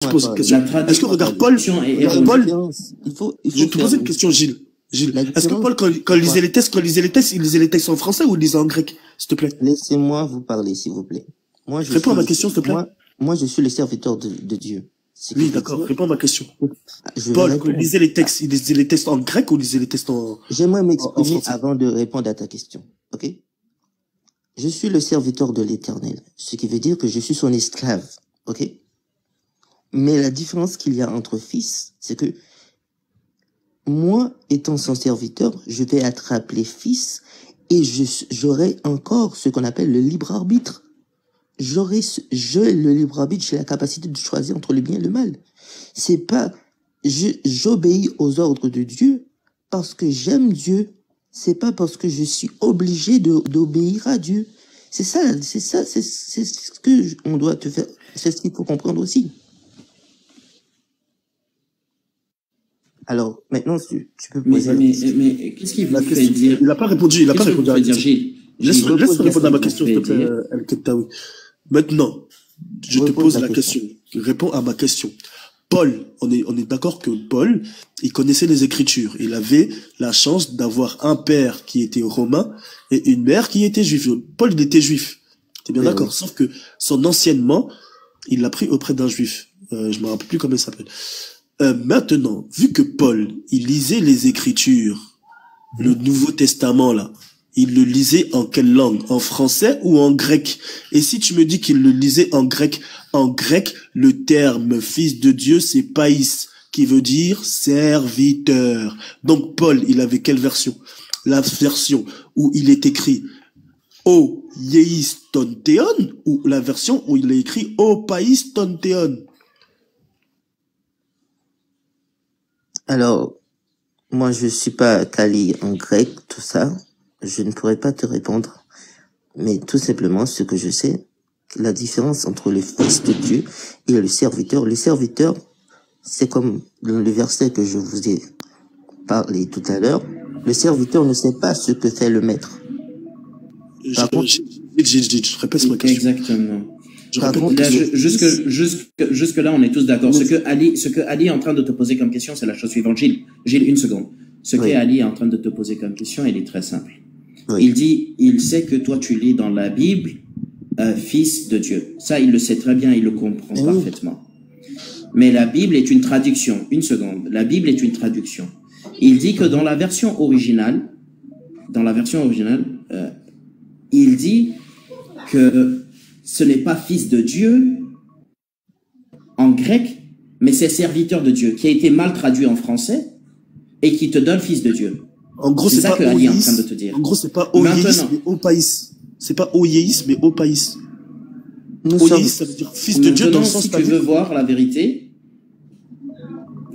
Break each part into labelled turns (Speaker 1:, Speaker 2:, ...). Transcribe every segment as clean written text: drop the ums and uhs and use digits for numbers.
Speaker 1: Je pose une question. Est-ce que, regarde, Paul, je te pose une question, Gilles. Est-ce que Paul, quand il lisait les textes, il lisait les textes en français ou il lisait en grec, s'il te plaît?
Speaker 2: Laissez-moi vous parler, s'il vous plaît.
Speaker 1: Réponds à ma question, s'il te plaît.
Speaker 2: Moi, je suis le serviteur de Dieu.
Speaker 1: Oui, d'accord. Réponds à ma question. Paul, quand il lisait les textes, il lisait les textes en grec ou il lisait les textes en...
Speaker 2: J'aimerais m'exprimer avant de répondre à ta question. Ok? Je suis le serviteur de l'Éternel. Ce qui veut dire que je suis son esclave. Ok? Mais la différence qu'il y a entre fils, c'est que moi, étant son serviteur, je vais être appelé fils et j'aurai encore ce qu'on appelle le libre arbitre. Le libre arbitre, j'ai la capacité de choisir entre le bien et le mal. C'est pas, j'obéis aux ordres de Dieu parce que j'aime Dieu. C'est pas parce que je suis obligé d'obéir à Dieu. C'est ce que on doit te faire, c'est ce qu'il faut comprendre aussi. Alors, maintenant, tu peux poser
Speaker 1: mais qu'est-ce qu'il vous fait dire? Il n'a pas répondu, il a pas répondu à la question. Laisse répondre à ma question, s'il te plaît, El Ketaoui. Maintenant, je te pose la question. Réponds à ma question. Paul, on est d'accord que Paul, il connaissait les Écritures. Il avait la chance d'avoir un père qui était romain et une mère qui était juive. Paul, il était juif. T'es bien d'accord? Sauf que son enseignement, il l'a pris auprès d'un juif. Je me rappelle plus comment il s'appelle. Maintenant, vu que Paul, il lisait les Écritures, le Nouveau Testament là, il le lisait en quelle langue? En français ou en grec? Et si tu me dis qu'il le lisait en grec, le terme fils de Dieu, c'est païs, qui veut dire serviteur. Donc Paul, il avait quelle version? La version où il est écrit O Yeis ton Théon ou la version où il est écrit O Païs ton Théon?
Speaker 2: Alors, moi, je suis pas calé en grec, tout ça. Je ne pourrais pas te répondre. Mais tout simplement, ce que je sais, la différence entre le fils de Dieu et le serviteur. Le serviteur, c'est comme dans le verset que je vous ai parlé tout à l'heure. Le serviteur ne sait pas ce que fait le maître.
Speaker 1: Je répète ma question.
Speaker 3: Exactement. Jusque là, on est tous d'accord. Ce que Ali est en train de te poser comme question, c'est la chose suivante. Gilles, une seconde. Ce que Ali est en train de te poser comme question, il est très simple. Oui. Il dit, il sait que toi, tu lis dans la Bible, fils de Dieu. Ça, il le sait très bien, il le comprend parfaitement. Mais la Bible est une traduction. Une seconde. La Bible est une traduction. Il dit que dans la version originale, il dit que ce n'est pas fils de Dieu en grec, mais c'est serviteur de Dieu, qui a été mal traduit en français et qui te donne fils de Dieu.
Speaker 1: En gros, c'est ça que Ali est en train de te dire. En gros, c'est pas Oyéis, mais Opaïs. C'est pas Oyéis, mais Opaïs. Oyéis, ça veut dire fils de Dieu dans le sens
Speaker 3: si tu veux voir la vérité,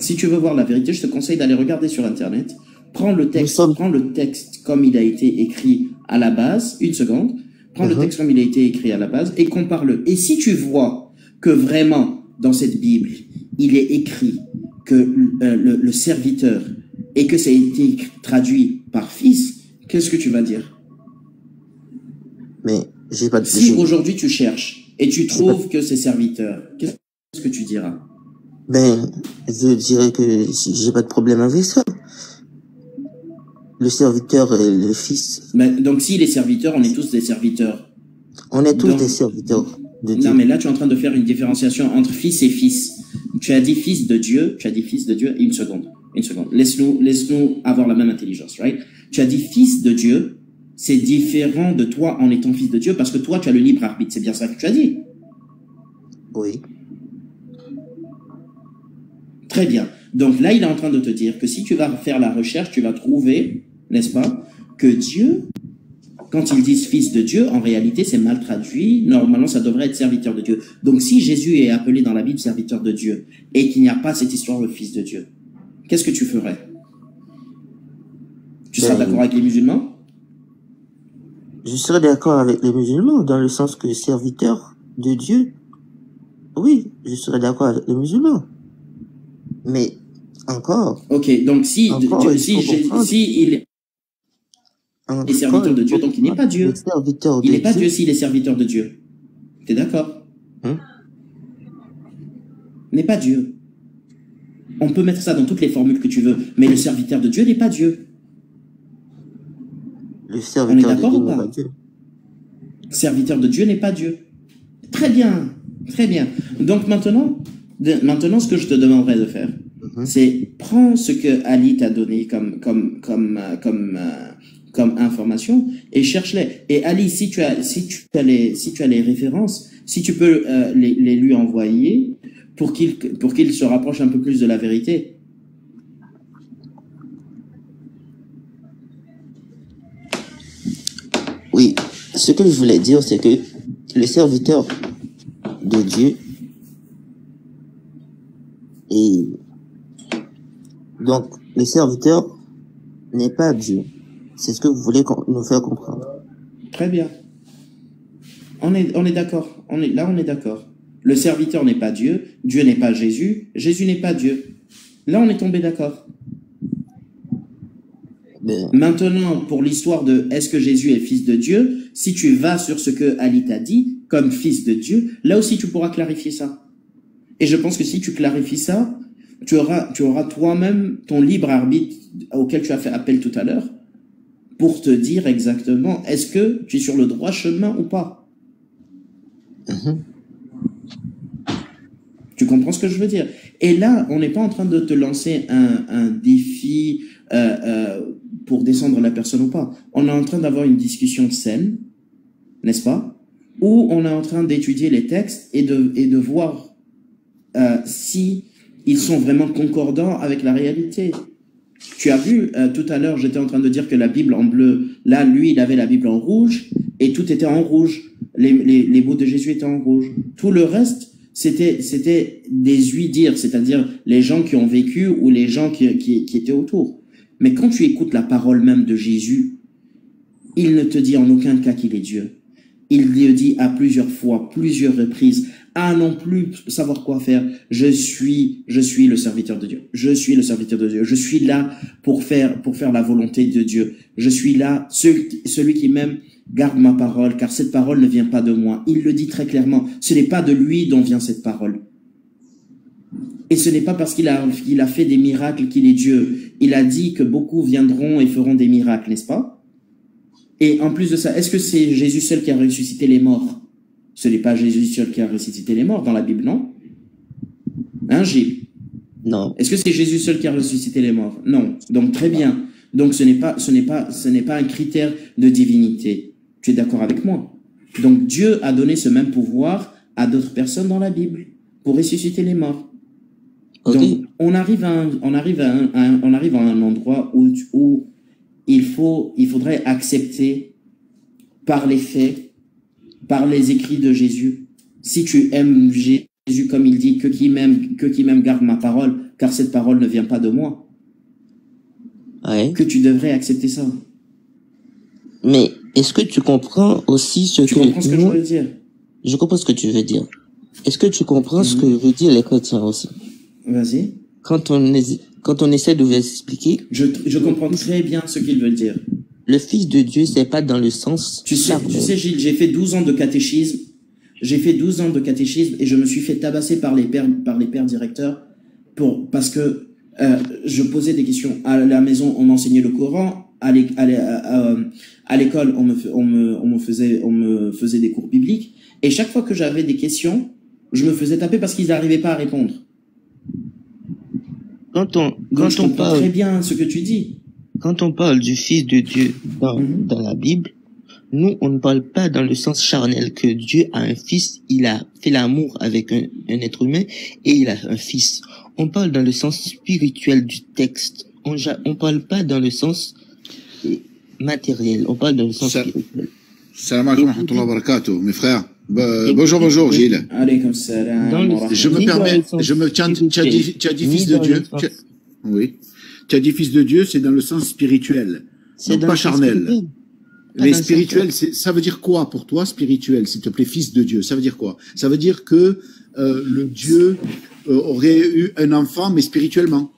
Speaker 3: je te conseille d'aller regarder sur Internet. Prends le texte comme il a été écrit à la base. Une seconde. Prends le texte comme il a été écrit à la base et compare-le. Et si tu vois que vraiment, dans cette Bible, il est écrit que le serviteur et que ça a été traduit par fils, qu'est-ce que tu vas dire?
Speaker 2: Mais j'ai pas de...
Speaker 3: Si aujourd'hui tu cherches et tu trouves que c'est serviteur, qu'est-ce que tu diras?
Speaker 2: Ben, je dirais que j'ai pas de problème avec ça. Le serviteur et le fils.
Speaker 3: Mais donc s'il est serviteur, on est tous des serviteurs.
Speaker 2: On est tous des serviteurs de Dieu.
Speaker 3: Non, mais là tu es en train de faire une différenciation entre fils et fils. Tu as dit fils de Dieu, une seconde. Laisse-nous avoir la même intelligence, right? Tu as dit fils de Dieu, c'est différent de toi en étant fils de Dieu parce que toi tu as le libre arbitre, c'est bien ça que tu as dit?
Speaker 2: Oui.
Speaker 3: Très bien. Donc là, il est en train de te dire que si tu vas faire la recherche, tu vas trouver, n'est-ce pas, que Dieu, quand ils disent fils de Dieu, en réalité, c'est mal traduit. Normalement, ça devrait être serviteur de Dieu. Donc si Jésus est appelé dans la Bible serviteur de Dieu et qu'il n'y a pas cette histoire de fils de Dieu, qu'est-ce que tu ferais? Tu seras d'accord avec les musulmans?
Speaker 2: Je serais d'accord avec les musulmans dans le sens que serviteur de Dieu, oui, je serais d'accord avec les musulmans. Mais encore.
Speaker 3: Ok, donc si il est serviteur de Dieu, donc il n'est pas Dieu. Il n'est pas Dieu s'il est serviteur de Dieu. T'es d'accord? n'est pas Dieu. On peut mettre ça dans toutes les formules que tu veux, mais le serviteur de Dieu n'est pas Dieu.
Speaker 2: Le serviteur de Dieu n'est pas Dieu.
Speaker 3: Serviteur de Dieu n'est pas Dieu. Très bien, très bien. Donc maintenant, ce que je te demanderais de faire, c'est prends ce que Ali t'a donné comme information et cherche-les. Et Ali, si tu as les références, si tu peux les lui envoyer pour qu'il se rapproche un peu plus de la vérité.
Speaker 2: Oui, ce que je voulais dire, c'est que le serviteur de Dieu et donc le serviteur n'est pas Dieu. C'est ce que vous voulez nous faire comprendre.
Speaker 3: Très bien. On est d'accord. On est d'accord. Le serviteur n'est pas Dieu. Dieu n'est pas Jésus. Jésus n'est pas Dieu. Là, on est tombé d'accord. Maintenant, pour l'histoire de est-ce que Jésus est fils de Dieu, si tu vas sur ce que Ali t'a dit, comme fils de Dieu, là aussi tu pourras clarifier ça. Et je pense que si tu clarifies ça, tu auras toi-même ton libre arbitre auquel tu as fait appel tout à l'heure pour te dire exactement est-ce que tu es sur le droit chemin ou pas. Tu comprends ce que je veux dire? Et là, on n'est pas en train de te lancer un défi pour descendre la personne ou pas. On est en train d'avoir une discussion saine, n'est-ce pas? Où on est en train d'étudier les textes et de voir si ils sont vraiment concordants avec la réalité. Tu as vu, tout à l'heure, j'étais en train de dire que la Bible en bleu, là, lui, il avait la Bible en rouge, et tout était en rouge. Les mots de Jésus étaient en rouge. Tout le reste, c'était des huidirs, c'est-à-dire les gens qui ont vécu ou les gens qui étaient autour. Mais quand tu écoutes la parole même de Jésus, il ne te dit en aucun cas qu'il est Dieu. Il le dit à plusieurs fois, plusieurs reprises, à non plus savoir quoi faire. Je suis le serviteur de Dieu. Je suis le serviteur de Dieu. Je suis là pour faire la volonté de Dieu. Je suis là, celui qui m'aime garde ma parole, car cette parole ne vient pas de moi. Il le dit très clairement. Ce n'est pas de lui dont vient cette parole. Et ce n'est pas parce qu'il a fait des miracles qu'il est Dieu. Il a dit que beaucoup viendront et feront des miracles, n'est-ce pas? Et en plus de ça, est-ce que c'est Jésus seul qui a ressuscité les morts? Ce n'est pas Jésus seul qui a ressuscité les morts dans la Bible, non? Hein, Gilles?
Speaker 2: Non.
Speaker 3: Est-ce que c'est Jésus seul qui a ressuscité les morts? Non. Donc très bien. Donc ce n'est pas un critère de divinité. Tu es d'accord avec moi? Donc Dieu a donné ce même pouvoir à d'autres personnes dans la Bible pour ressusciter les morts. Okay. Donc on arrive à un endroit où il faudrait accepter par les faits, par les écrits de Jésus. Si tu aimes Jésus comme il dit, que qui m'aime garde ma parole, car cette parole ne vient pas de moi.
Speaker 2: Ouais.
Speaker 3: Que tu devrais accepter ça.
Speaker 2: Mais est-ce que tu comprends aussi ce que...
Speaker 3: Tu comprends ce que je veux dire?
Speaker 2: Je comprends ce que tu veux dire. Est-ce que tu comprends ce que veut dire les chrétiens aussi?
Speaker 3: Vas-y.
Speaker 2: Quand on essaie de vous expliquer...
Speaker 3: Je comprends très bien ce qu'il veut dire.
Speaker 2: Le Fils de Dieu, c'est pas dans le sens...
Speaker 3: Tu sais, Gilles, j'ai fait 12 ans de catéchisme. J'ai fait 12 ans de catéchisme et je me suis fait tabasser par les pères directeurs parce que je posais des questions. À la maison, on m'enseignait le Coran. À l'école, on me faisait des cours bibliques. Et chaque fois que j'avais des questions, je me faisais taper parce qu'ils n'arrivaient pas à répondre. Donc je comprends très bien ce que tu dis.
Speaker 2: Quand on parle du Fils de Dieu dans la Bible, nous, on ne parle pas dans le sens charnel que Dieu a un fils, il a fait l'amour avec un être humain et il a un fils. On parle dans le sens spirituel du texte. On parle pas dans le sens matériel, on parle dans le sens spirituel.
Speaker 4: Salam alaikum wa rahmatullahi wa barakatuh, mes frères. Bonjour Gilles. Je me permets, tu as dit fils de Dieu. Oui. Tu as dit fils de Dieu, c'est dans le sens spirituel, non pas charnel. Mais spirituel, ça veut dire quoi pour toi, spirituel, s'il te plaît, fils de Dieu? Ça veut dire quoi? Ça veut dire que le Dieu aurait eu un enfant, mais spirituellement.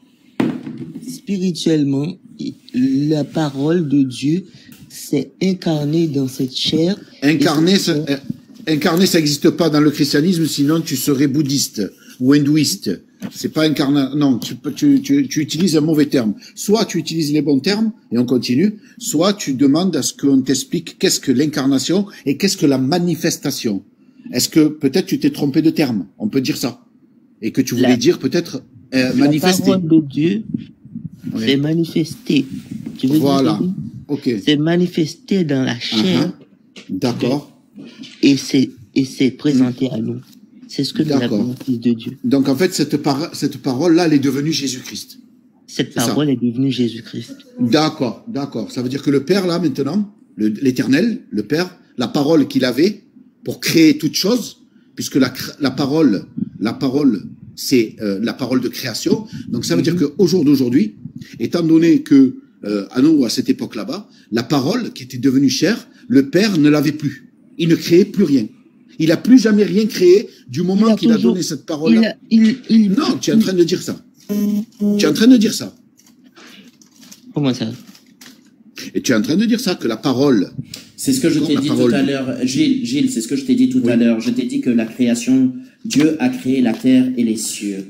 Speaker 2: Spirituellement, la parole de Dieu s'est incarnée dans cette chair.
Speaker 4: Incarné, ça n'existe pas dans le christianisme, sinon tu serais bouddhiste. ou hindouiste. C'est pas incarnation. Non, tu utilises un mauvais terme. Soit tu utilises les bons termes et on continue, soit tu demandes à ce qu'on t'explique qu'est-ce que l'incarnation et qu'est-ce que la manifestation. Est-ce que peut-être tu t'es trompé de terme? On peut dire ça. Et que tu voulais dire peut-être manifester.
Speaker 2: La parole de Dieu, c'est manifesté. Tu veux
Speaker 4: voilà.
Speaker 2: dire
Speaker 4: ok.
Speaker 2: C'est manifesté dans la chair.
Speaker 4: D'accord.
Speaker 2: Et c'est présenté à nous. C'est ce que nous appelons le Fils de Dieu.
Speaker 4: Donc en fait, cette parole-là, elle est devenue Jésus-Christ.
Speaker 2: Cette parole est devenue Jésus-Christ.
Speaker 4: D'accord, d'accord. Ça veut dire que le Père, là, maintenant, l'Éternel, le Père, la parole qu'il avait pour créer toute chose, puisque la parole, c'est la parole de création. Donc ça veut dire qu'au jour d'aujourd'hui, étant donné que à nous, à cette époque là-bas, la parole qui était devenue chair, le Père ne l'avait plus. Il ne créait plus rien. Il n'a plus jamais rien créé du moment qu'il a donné cette parole-là. Non, tu es en train de dire ça. Tu es en train de dire ça.
Speaker 2: Comment ça?
Speaker 4: Et tu es en train de dire ça, que la parole...
Speaker 3: C'est ce que je t'ai dit tout à l'heure. Gilles, c'est ce que je t'ai dit tout à l'heure. Je t'ai dit que la création, Dieu a créé la terre et les cieux.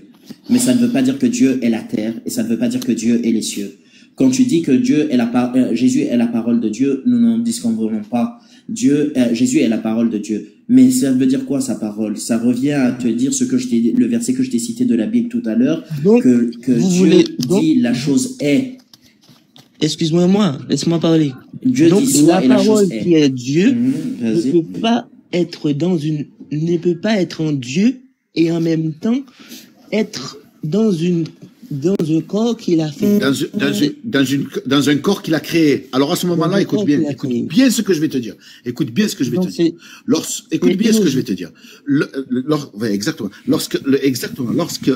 Speaker 3: Mais ça ne veut pas dire que Dieu est la terre, et ça ne veut pas dire que Dieu est les cieux. Quand tu dis que Jésus est la parole de Dieu, nous n'en disconvenons pas. Jésus est la parole de Dieu. Mais ça veut dire quoi, sa parole? Ça revient à te dire le verset que je t'ai cité de la Bible tout à l'heure, que Dieu dit la chose est.
Speaker 2: Excuse-moi, laisse-moi parler.
Speaker 3: Dieu dit soit et la chose est.
Speaker 2: La parole qui est Dieu ne peut pas être en Dieu et en même temps être dans un corps qu'il a fait.
Speaker 4: Dans un corps qu'il a créé. Alors à ce moment-là, écoute bien ce que je vais te dire. Écoute bien ce que je vais te dire. Écoute bien ce que je vais te dire. Exactement.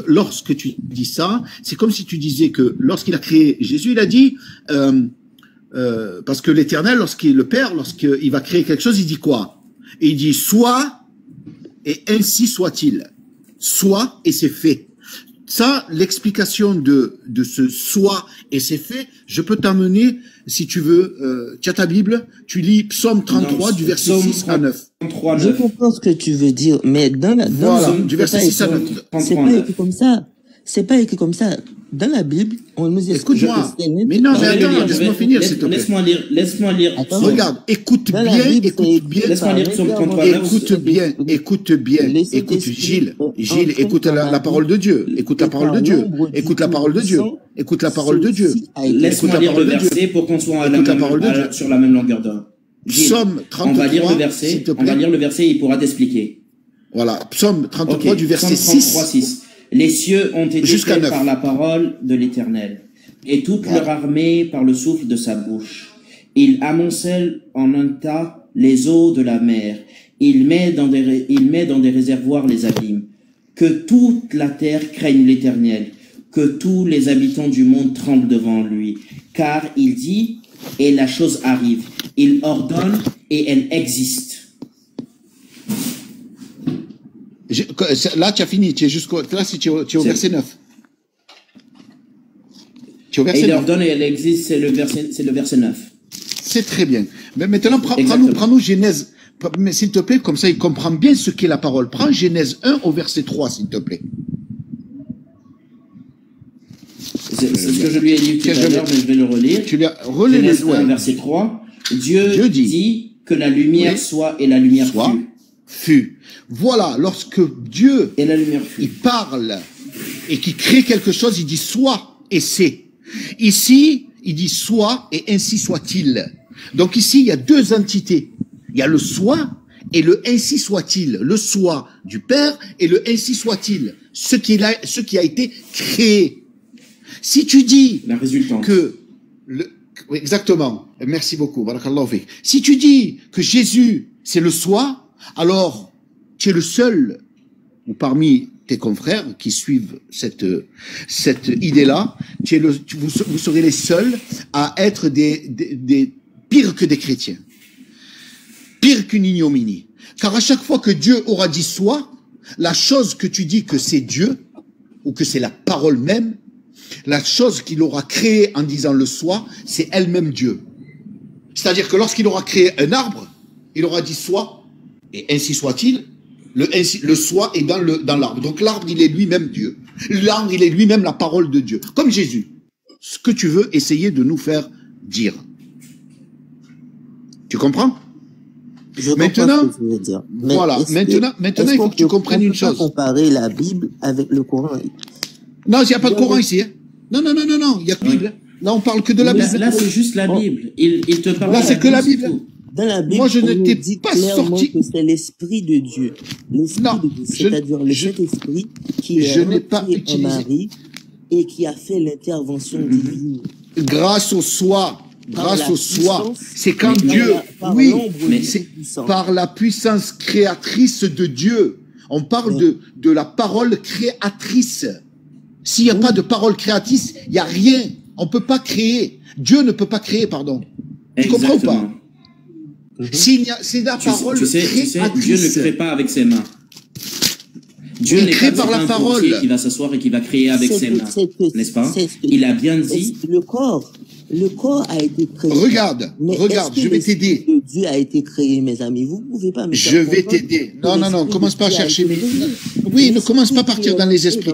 Speaker 4: Lorsque tu dis ça, c'est comme si tu disais que lorsqu'il a créé Jésus, il a dit, parce que l'Éternel, le Père, lorsqu'il va créer quelque chose, il dit quoi? Et il dit soit, et ainsi soit-il. Soit, et c'est fait. Ça, l'explication de ce soit et c'est fait, je peux t'amener, si tu veux, tu as ta Bible, tu lis Psaume 33 du verset 6 à 9.
Speaker 2: Je comprends ce que tu veux dire, mais
Speaker 4: du verset 6 à 9.
Speaker 2: C'est pas écrit comme ça. C'est pas écrit comme ça. Dans la Bible, on nous explique.
Speaker 4: Écoute-moi. Mais non, mais attends, laisse-moi finir, s'il te plaît.
Speaker 3: Laisse-moi lire.
Speaker 4: Regarde, écoute bien.
Speaker 3: Laisse-moi lire Psaume 33.
Speaker 4: Écoute bien. Écoute, Gilles, écoute la parole de Dieu. Écoute la parole de Dieu. Écoute la parole de Dieu. Écoute la parole de Dieu.
Speaker 3: Laisse-moi lire le verset pour qu'on soit sur la même longueur d'onde.
Speaker 4: Psaume 33. On va lire
Speaker 3: le verset et il pourra t'expliquer.
Speaker 4: Voilà, Psaume 33 du verset 6.
Speaker 3: Les cieux ont été faits par la parole de l'Éternel, et toute leur armée par le souffle de sa bouche. Il amoncelle en un tas les eaux de la mer. Il met dans des réservoirs les abîmes. Que toute la terre craigne l'Éternel, que tous les habitants du monde tremblent devant lui. Car il dit, et la chose arrive. Il ordonne, et elle existe.
Speaker 4: Là, tu as fini. Tu es au verset 9. Tu es au verset 9.
Speaker 3: Il ordonne et elle existe, c'est le verset 9.
Speaker 4: C'est très bien. Mais maintenant, prends-nous Genèse. Mais s'il te plaît, comme ça, il comprend bien ce qu'est la parole. Prends Genèse 1 au verset 3, s'il te plaît.
Speaker 3: C'est ce que je lui ai dit tout à l'heure, mais je vais le relire.
Speaker 4: Tu relais
Speaker 3: Genèse 1, verset 3. Dieu dit que la lumière soit et la lumière
Speaker 4: fut. Voilà, lorsque Dieu
Speaker 3: et la lumière fut.
Speaker 4: Il parle et qu'il crée quelque chose, il dit soit et c'est. Ici, il dit soit et ainsi soit-il. Donc ici, il y a deux entités. Il y a le soit et le ainsi soit-il. Le soit du Père et le ainsi soit-il. Ce qui a été créé. Si tu dis
Speaker 3: la résultante.
Speaker 4: Oui, exactement. Merci beaucoup. Si tu dis que Jésus, c'est le soi, alors tu es le seul, ou parmi tes confrères qui suivent cette idée-là, vous serez les seuls à être des pires que des chrétiens. Pire qu'une ignominie. Car à chaque fois que Dieu aura dit soi, la chose que tu dis que c'est Dieu, ou que c'est la parole même, la chose qu'il aura créée en disant le soi, c'est elle-même Dieu. C'est-à-dire que lorsqu'il aura créé un arbre, il aura dit soit, et ainsi soit-il, Le soi est dans l'arbre. Donc l'arbre, il est lui-même Dieu. L'arbre, il est lui-même la parole de Dieu. Comme Jésus. Ce que tu veux essayer de nous faire dire. Tu comprends? Maintenant, voilà. Maintenant, il faut que tu comprennes une chose.
Speaker 2: On peut comparer la Bible avec le Coran.
Speaker 4: Non, il n'y a pas de Coran ici. Hein. Non, il n'y a que la Bible. Là, on parle que de la Bible.
Speaker 3: Là, c'est juste la Bible. Il te parle.
Speaker 4: Là, c'est que la Bible.
Speaker 2: Dans la Bible,
Speaker 4: moi, je ne t'ai
Speaker 2: pas sorti. Que c'est l'esprit de Dieu. L'esprit de Dieu, c'est-à-dire le Saint-Esprit qui est rentré en Marie et qui a fait l'intervention divine.
Speaker 4: Grâce au soi. Grâce au soi. C'est quand Dieu, mais c'est par la puissance créatrice de Dieu. On parle de la parole créatrice. S'il n'y a pas de parole créatrice, il n'y a rien. On ne peut pas créer. Dieu ne peut pas créer, pardon. Tu comprends ou pas? C'est la parole créatrice.
Speaker 3: Dieu ne crée pas avec ses mains. Dieu n'est pas par la parole qui va s'asseoir et qui va créer avec ses mains, n'est-ce pas? Il a bien dit.
Speaker 2: Le corps a été créé.
Speaker 4: Regarde, je vais t'aider.
Speaker 2: Dieu a été créé, mes amis. Vous ne pouvez pas me
Speaker 4: faire. Je vais t'aider. Non, commence pas à chercher. Oui, ne commence pas à partir dans les esprits.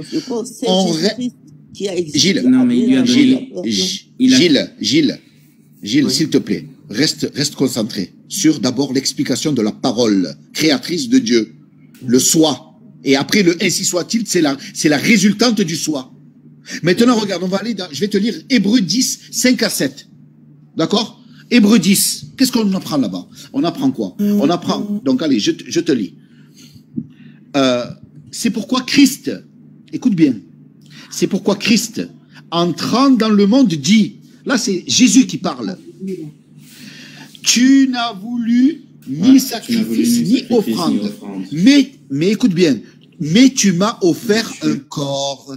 Speaker 4: Gilles,
Speaker 3: non, mais il lui a donné.
Speaker 4: Gilles, s'il te plaît, reste concentré sur d'abord l'explication de la parole créatrice de Dieu, le soi. Et après, le ainsi soit-il, c'est la résultante du soi. Maintenant, regarde, on va aller je vais te lire Hébreux 10, 5 à 7. D'accord? Hébreux 10. Qu'est-ce qu'on apprend là-bas? On apprend quoi? On apprend, donc allez, je te lis. C'est pourquoi Christ, écoute bien, c'est pourquoi Christ, entrant dans le monde, dit, là c'est Jésus qui parle, tu n'as voulu ni sacrifice, ni offrande. Mais écoute bien, mais tu m'as offert un corps.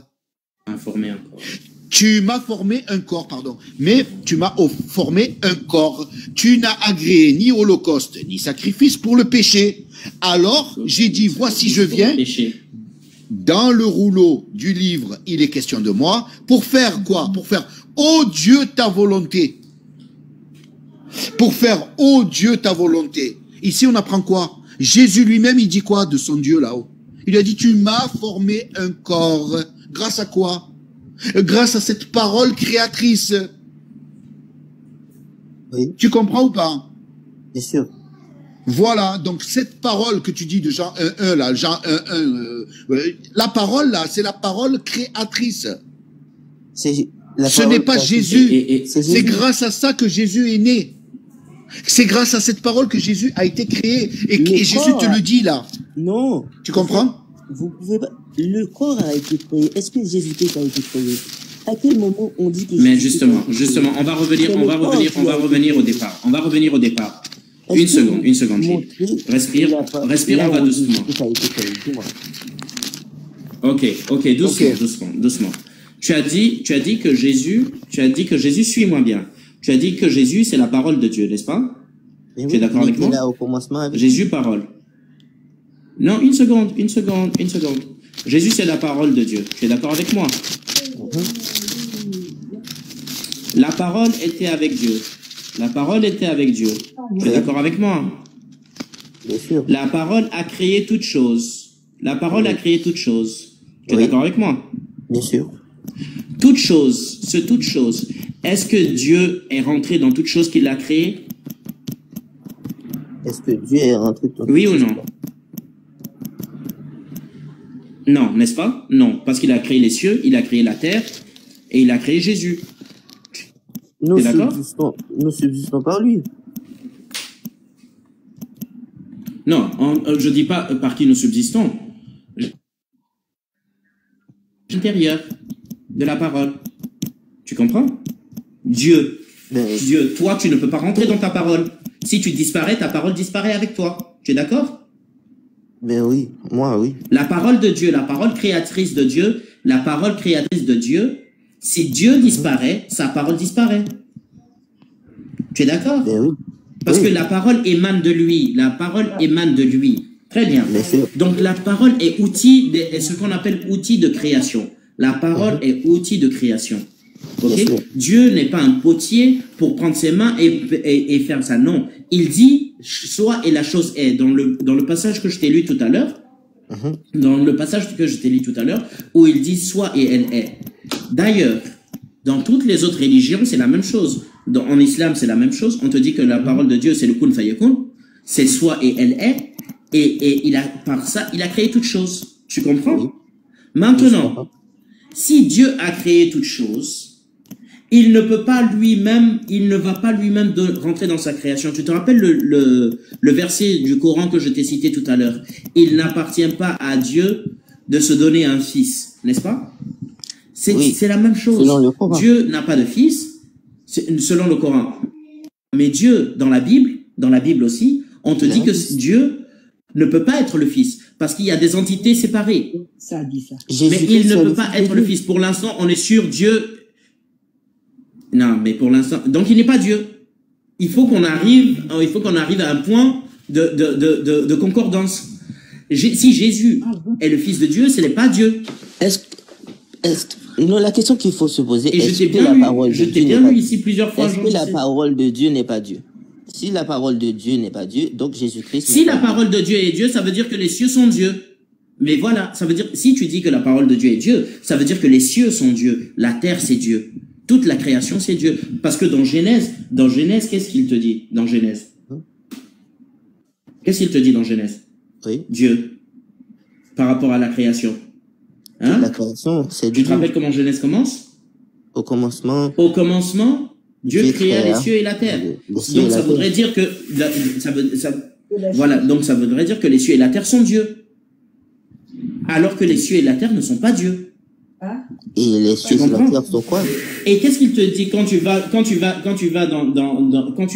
Speaker 4: Tu m'as formé un corps, pardon. Mais tu m'as formé un corps. Tu n'as agréé ni holocauste, ni sacrifice pour le péché. Alors, j'ai dit, voici je viens. Dans le rouleau du livre, il est question de moi. Pour faire quoi? Pour faire, ô Dieu, ta volonté. Pour faire, ô Dieu, ta volonté. Ici, on apprend quoi? Jésus lui-même, il dit quoi de son Dieu là-haut? Il a dit, tu m'as formé un corps. Grâce à quoi? Grâce à cette parole créatrice.
Speaker 2: Oui.
Speaker 4: Tu comprends ou pas?
Speaker 2: Bien sûr.
Speaker 4: Voilà, donc cette parole que tu dis de Jean 1.1, là, Jean 1.1, la parole là, c'est la parole créatrice. Ce n'est pas Jésus, c'est grâce à ça que Jésus est né. C'est grâce à cette parole que Jésus a été créé. Et Jésus te le dit là.
Speaker 2: Non.
Speaker 4: Tu comprends?
Speaker 2: Vous pouvez pas. Le corps a été créé. Est-ce que Jésus-Christ a été créé? À quel moment on dit que
Speaker 3: mais justement, on va revenir au départ. On va revenir au départ. Une seconde, Respire, on va doucement. Ok, doucement. Tu as dit que Jésus, suis-moi bien. Tu as dit que Jésus, c'est la parole de Dieu, n'est-ce pas? Tu es d'accord avec moi?
Speaker 2: Là, au commencement avec
Speaker 3: Jésus, parole. Non, une seconde. Jésus, c'est la parole de Dieu. Tu es d'accord avec moi? La parole était avec Dieu. Tu es d'accord avec moi?
Speaker 2: Bien sûr.
Speaker 3: La parole a créé toutes choses. Tu es d'accord avec moi?
Speaker 2: Bien sûr.
Speaker 3: Toute chose. Est-ce que Dieu est rentré dans toute chose qu'il a créée?
Speaker 2: Est-ce que Dieu est rentré dans
Speaker 3: oui ou non? Non, n'est-ce pas? Non, parce qu'il a créé les cieux, il a créé la terre, et il a créé Jésus.
Speaker 2: Nous subsistons par lui.
Speaker 3: Non, je ne dis pas par qui nous subsistons. L'intérieur de la parole. Tu comprends? Dieu, toi, tu ne peux pas rentrer dans ta parole. Si tu disparais, ta parole disparaît avec toi. Tu es d'accord?
Speaker 2: Ben oui, moi oui.
Speaker 3: La parole de Dieu, la parole créatrice de Dieu, si Dieu disparaît, sa parole disparaît. Tu es d'accord?
Speaker 2: Ben oui.
Speaker 3: Parce que la parole émane de lui. Très bien. Donc la parole est ce qu'on appelle outil de création. La parole est outil de création. Ok? Dieu n'est pas un potier pour prendre ses mains et faire ça. Non. Il dit, soit et la chose est. Dans le passage que je t'ai lu tout à l'heure, Dans le passage que je t'ai lu tout à l'heure, où il dit « soit et elle est ». D'ailleurs, dans toutes les autres religions, c'est la même chose. En islam, c'est la même chose. On te dit que la parole de Dieu, c'est le kun fayakun, c'est soit et elle est, et par ça, il a créé toutes choses. Tu comprends? Maintenant, si Dieu a créé toutes choses, il ne peut pas lui-même, il ne va pas lui-même rentrer dans sa création. Tu te rappelles le verset du Coran que je t'ai cité tout à l'heure? Il n'appartient pas à Dieu de se donner un fils, n'est-ce pas? C'est la même chose. Dieu n'a pas de fils, selon le Coran. Mais Dieu, dans la Bible aussi, on te dit que Dieu ne peut pas être le fils, parce qu'il y a des entités séparées.
Speaker 5: Ça dit ça.
Speaker 3: Mais il ne peut pas être le fils. Pour l'instant, on est sûr, Dieu... Non, mais pour l'instant... Donc, il n'est pas Dieu. Il faut qu'on arrive à un point de concordance. Si Jésus est le fils de Dieu, ce n'est pasEu.
Speaker 2: Non, la question qu'il faut se poser,
Speaker 3: est-ce que la parole de Dieu n'est pas ici plusieurs fois.
Speaker 2: Est-ce que la parole de Dieu n'est pas Dieu? Si la parole de Dieu n'est pas Dieu, donc Jésus-Christ...
Speaker 3: Si la parole de Dieu est Dieu, ça veut dire que les cieux sont Dieu. Mais voilà, ça veut dire, si tu dis que la parole de Dieu est Dieu, ça veut dire que les cieux sont Dieu, la terre c'est Dieu. Toute la création, c'est Dieu. Parce que dans Genèse, qu'est-ce qu'il te dit dans Genèse? Qu'est-ce qu'il te dit dans Genèse?
Speaker 2: Oui.
Speaker 3: Dieu. Par rapport à la création. Hein?
Speaker 2: La création, c'est Dieu.
Speaker 3: Tu te rappelles comment Genèse commence?
Speaker 2: Au commencement,
Speaker 3: Dieu créa les cieux et la terre. Donc ça voudrait dire que donc ça voudrait dire que les cieux et la terre sont Dieu. Alors que les cieux et la terre ne sont pas Dieu.
Speaker 2: Et les cieux et la terre sont quoi?
Speaker 3: Et qu'est-ce qu'il te dit quand tu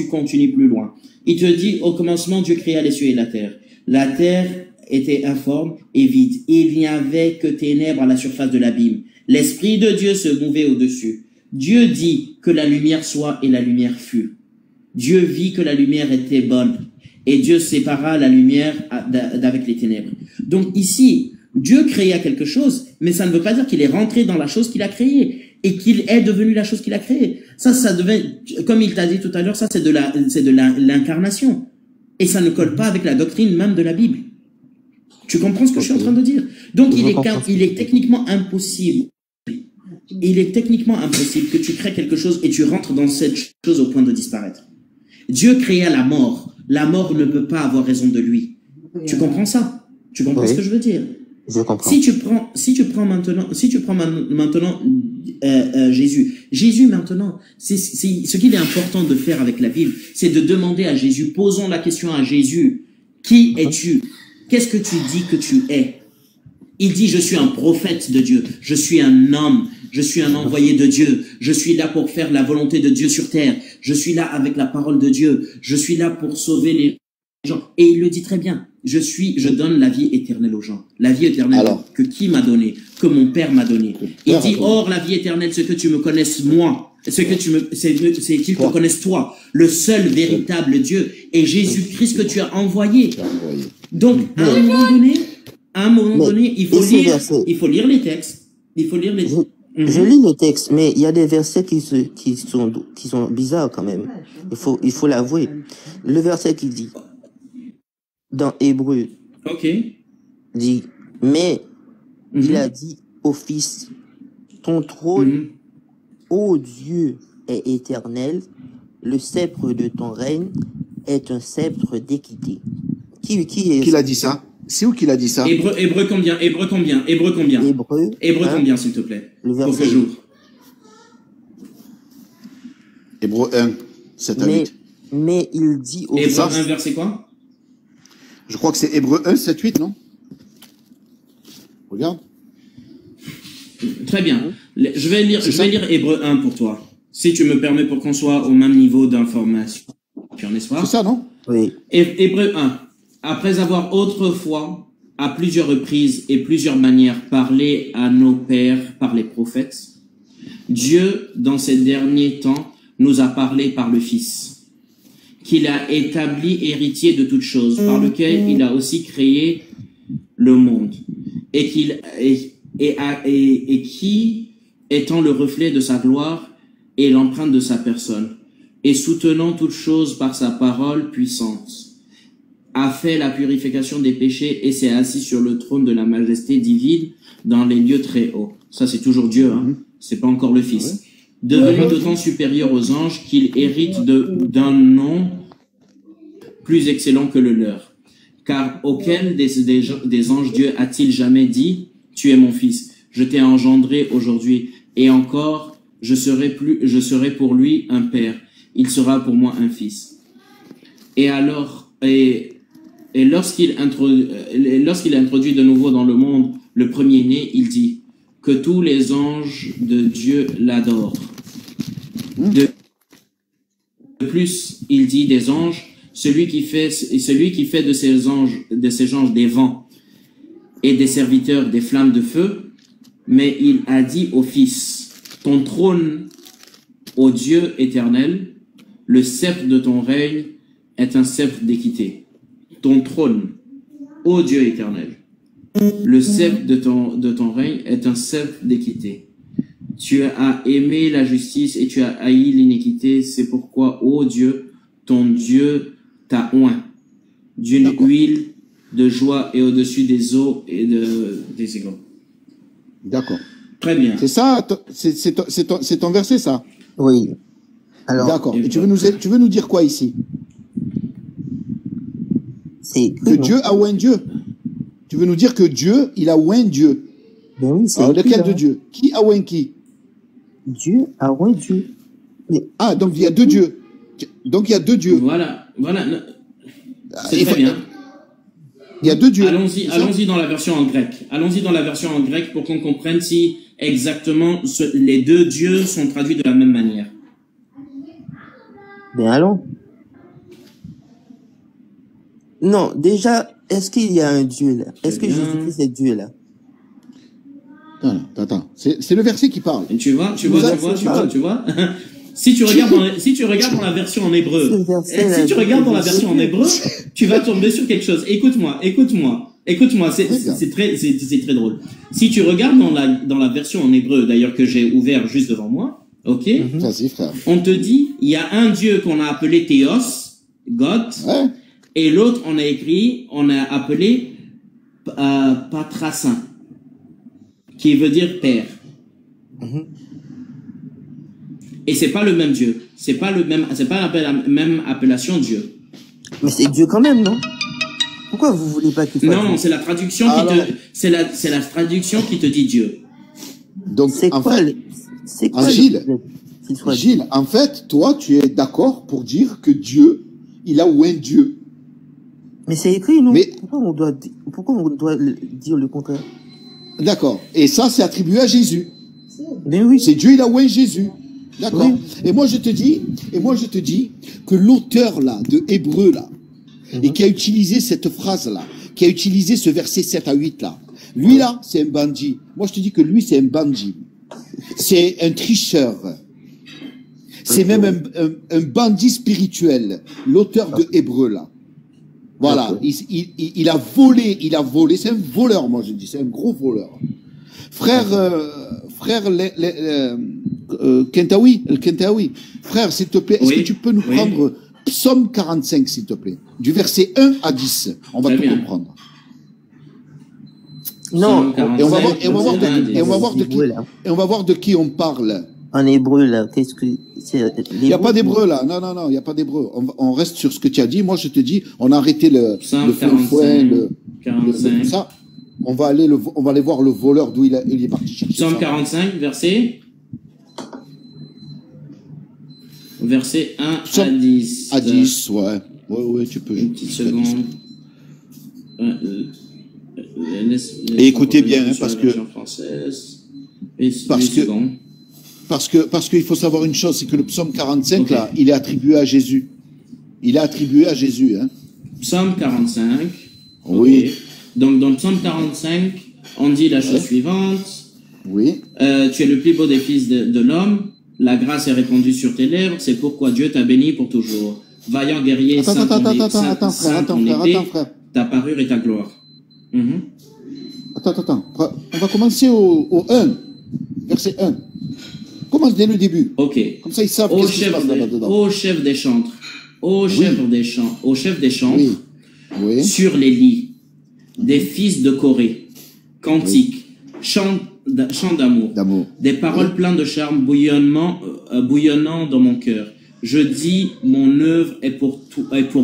Speaker 3: continues plus loin? Il te dit, au commencement, Dieu créa les cieux et la terre. La terre était informe et vide. Il n'y avait que ténèbres à la surface de l'abîme. L'Esprit de Dieu se mouvait au-dessus. Dieu dit que la lumière soit et la lumière fut. Dieu vit que la lumière était bonne. Et Dieu sépara la lumière d'avec les ténèbres. Donc ici, Dieu créa quelque chose, mais ça ne veut pas dire qu'il est rentré dans la chose qu'il a créée et qu'il est devenu la chose qu'il a créée. Ça devait, comme il t'a dit tout à l'heure, ça c'est de l'incarnation. Et ça ne colle pas avec la doctrine même de la Bible. Tu comprends ce que je suis en train de dire? Donc il est techniquement impossible. Il est techniquement impossible que tu crées quelque chose et tu rentres dans cette chose au point de disparaître. Dieu créa la mort. La mort ne peut pas avoir raison de lui. Tu comprends ça? Tu comprends ce que je veux dire?
Speaker 2: Je comprends.
Speaker 3: Si tu prends maintenant Jésus maintenant, ce qu'il est important de faire avec la Bible, c'est de demander à Jésus, posons la question à Jésus, qui es-tu? Qu'est-ce que tu dis que tu es? Il dit, je suis un prophète de Dieu, je suis un homme, je suis un envoyé de Dieu, je suis là pour faire la volonté de Dieu sur terre, je suis là avec la parole de Dieu, je suis là pour sauver les gens. Et il le dit très bien, je donne la vie éternelle aux gens. La vie éternelle que qui m'a donné, que mon Père m'a donné. Il dit, or la vie éternelle, c'est que tu me connaisses moi, c'est qu'ils te connaissent toi, le seul véritable Dieu, et Jésus-Christ que tu as envoyé. Donc, à un moment donné, il faut lire les textes. Il faut lire les textes.
Speaker 2: Je lis le texte, mais il y a des versets qui sont bizarres quand même. Il faut l'avouer. Le verset qui dit, dans Hébreu, dit, mais il a dit au Fils, ton trône, ô Dieu, est éternel, le sceptre de ton règne est un sceptre d'équité. Qui
Speaker 4: l'a dit ça? C'est où qu'il a dit ça?
Speaker 3: Hébreu combien? Hébreu combien, s'il te plaît?
Speaker 2: Le verset.
Speaker 3: Pour que j'ouvre.
Speaker 4: Hébreu 1, 7 à 8.
Speaker 2: Mais il dit au
Speaker 3: Hébreu 1, verset quoi?
Speaker 4: Je crois que c'est Hébreu 1, 7, 8, non? Regarde.
Speaker 3: Très bien. Je vais lire Hébreu 1 pour toi. Si tu me permets, pour qu'on soit au même niveau d'information. N'est-ce pas?
Speaker 4: C'est ça, non?
Speaker 2: Oui.
Speaker 3: Hébreu 1. Après avoir autrefois, à plusieurs reprises et plusieurs manières, parlé à nos pères par les prophètes, Dieu, dans ces derniers temps, nous a parlé par le Fils, qu'il a établi héritier de toutes choses, par lequel il a aussi créé le monde, et qui, étant le reflet de sa gloire et l'empreinte de sa personne, et soutenant toutes choses par sa parole puissante, a fait la purification des péchés et s'est assis sur le trône de la majesté divine dans les lieux très hauts. Ça, c'est toujours Dieu, hein. C'est pas encore le Fils. Devenu d'autant supérieur aux anges qu'il hérite d'un nom plus excellent que le leur. Car auquel des anges Dieu a-t-il jamais dit, tu es mon fils, je t'ai engendré aujourd'hui, et encore, je serai pour lui un père, il sera pour moi un fils. Et alors, et lorsqu'il introduit de nouveau dans le monde le premier-né, il dit que tous les anges de Dieu l'adorent. De plus, il dit des anges, celui qui fait de ces anges des vents et des serviteurs des flammes de feu, mais il a dit au Fils, ton trône, ô Dieu éternel, le sceptre de ton règne est un sceptre d'équité. Ton trône, ô Dieu éternel, le sceptre de ton règne est un sceptre d'équité. Tu as aimé la justice et tu as haï l'iniquité, c'est pourquoi, ô Dieu, ton Dieu t'a oint d'une huile de joie et au-dessus des eaux et des égaux.
Speaker 4: D'accord.
Speaker 3: Très bien.
Speaker 4: C'est ça, c'est ton verset, ça?
Speaker 2: Oui. Alors.
Speaker 4: D'accord. Et tu veux nous dire quoi ici? Que Dieu a oint Dieu. Tu veux nous dire que Dieu, il a oint Dieu.
Speaker 2: Ben oui, c'est
Speaker 4: alors, lequel de Dieu? Qui a oint qui?
Speaker 2: Dieu a oint Dieu.
Speaker 4: Mais... Ah, donc il y a deux dieux. Donc il y a deux dieux.
Speaker 3: Voilà. C'est très bien.
Speaker 4: Il y a deux dieux.
Speaker 3: Allons-y dans la version en grec. Allons-y dans la version en grec pour qu'on comprenne si exactement les deux dieux sont traduits de la même manière.
Speaker 2: Ben allons. Non, déjà, est-ce qu'il y a un Dieu là? Est-ce que Jésus-Christ est Dieu là?
Speaker 4: Attends. C'est le verset qui parle.
Speaker 3: Et tu vois. Si tu regardes dans la version en hébreu, tu vas tomber sur quelque chose. Écoute-moi. C'est très drôle. Si tu regardes dans la version en hébreu, d'ailleurs que j'ai ouvert juste devant moi, ok?
Speaker 4: Vas-y, frère.
Speaker 3: On te dit, il y a un Dieu qu'on a appelé Théos, God, et l'autre on a appelé Patrasin, qui veut dire père. Et c'est pas le même Dieu. C'est pas la même appellation Dieu.
Speaker 2: Mais c'est Dieu quand même, non? Pourquoi vous voulez pas qu'il fasse?
Speaker 3: Non, c'est la traduction c'est la traduction qui te dit Dieu.
Speaker 4: Donc, Gilles, en fait, toi, tu es d'accord pour dire que Dieu, il a oint Dieu.
Speaker 2: Mais c'est écrit, non? Mais pourquoi on doit dire le contraire?
Speaker 4: D'accord. Et ça, c'est attribué à Jésus.
Speaker 2: Mais oui.
Speaker 4: C'est Dieu, il a oint Jésus. D'accord. Oui. Et moi, je te dis que l'auteur, là, de Hébreu, là, et qui a utilisé cette phrase-là, qui a utilisé ce verset 7 à 8, là, lui, là, c'est un bandit. Moi, je te dis que lui, c'est un bandit. C'est un tricheur. C'est même un bandit spirituel. L'auteur de Hébreu, là. Voilà. Il a volé. C'est un voleur, moi, je dis. C'est un gros voleur. Frère Kentaoui, frère, s'il te plaît, est-ce que tu peux nous prendre Psaume 45, s'il te plaît, du verset 1 à 10, on va tout comprendre.
Speaker 2: Non,
Speaker 4: et on va voir de qui on parle.
Speaker 2: En hébreu, là, qu'est-ce que c'est?
Speaker 4: Il n'y a pas d'hébreu, là. Non, il n'y a pas d'hébreu. On reste sur ce que tu as dit. Moi, je te dis, on a arrêté le ça. On va aller voir le voleur d'où il est parti chercher.
Speaker 3: Psaume 45, verset 1 à 10.
Speaker 4: À 10, ouais. Ouais, tu peux.
Speaker 3: Une petite seconde.
Speaker 4: Et écoutez bien, parce qu'il faut savoir une chose, c'est que le psaume 45, là, il est attribué à Jésus. Hein.
Speaker 3: Psaume 45.
Speaker 4: Oui.
Speaker 3: Okay. Donc, dans le psaume 45, on dit la chose suivante.
Speaker 4: Oui.
Speaker 3: Tu es le plus beau des fils de l'homme. La grâce est répandue sur tes lèvres. C'est pourquoi Dieu t'a béni pour toujours. Vaillant guerrier, saint ton épée, ta parure et ta gloire.
Speaker 4: Attends. On va commencer au 1. Verset 1. Commence dès le début.
Speaker 3: Ok.
Speaker 4: Comme ça, ils savent qu'est-ce qui se passe là-dedans.
Speaker 3: Ô chef des chantres. Ô chef des chantres. sur les lits, des fils de Corée, cantiques, chants d'amour, des paroles pleines de charme bouillonnant dans mon cœur. Je dis, mon œuvre est pour